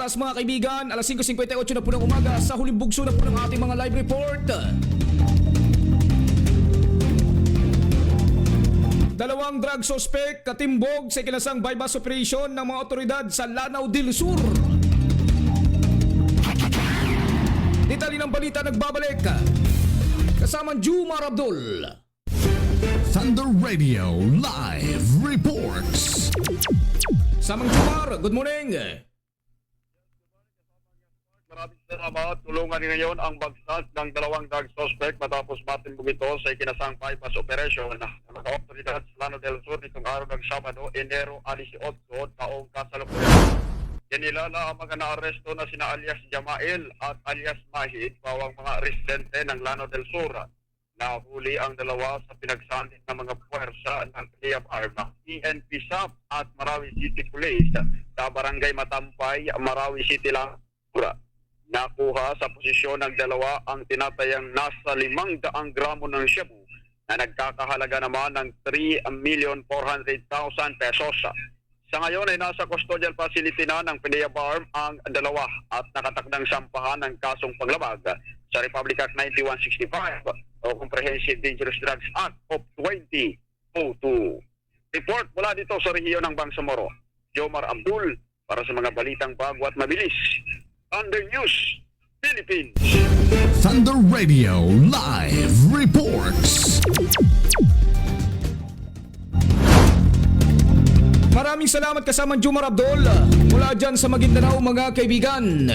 oras mga kaibigan, alas 5:58 na po ng umaga sa huling bugso na po ng ating mga live report. Dalawang drug suspect katimbog sa ikinasang bypass operation ng mga otoridad sa Lanao del Sur. Detalye ng balita nagbabalik. Kasama Jumar Abdul. Thunder Radio Live Reports. Samang Jumar, good morning. Maraming salamat. Tulungan ngayon ang bagsak ng dalawang drug suspect matapos matimbog ito sa ikinasang bypass operation ng mga otoridad sa Lanao del Sur nitong araw ng Sabado, Enero 18, taong kasalukuyan. Kinilala ang mga naaresto na sina alias Jamael at alias Mahid, bawang mga residente ng Lanao del Sur. Nahuli ang dalawa sa pinagsanit ng mga puwersa ng PFR, PNP SAP at Marawi City Police sa Barangay Matampay, Marawi City lang. Nakuha sa posisyon ng dalawa ang tinatayang nasa 500 gramo ng shabu na nagkakahalaga naman ng 3,400,000 pesos. Sa ngayon ay nasa custodial facility na ng PDEA-BARM ang dalawa at nakatakdang sampahan ng kasong paglabag sa Republic Act 9165 o Comprehensive Dangerous Drugs Act of 2002. Report mula dito sa rehiyon ng Bangsamoro, Jomar Abdul para sa mga balitang bago at mabilis. Thunder News, Philippines. Thunder Radio Live Reports. Maraming salamat kasama Jumar Abdul mula dyan sa Maguindanao mga kaibigan.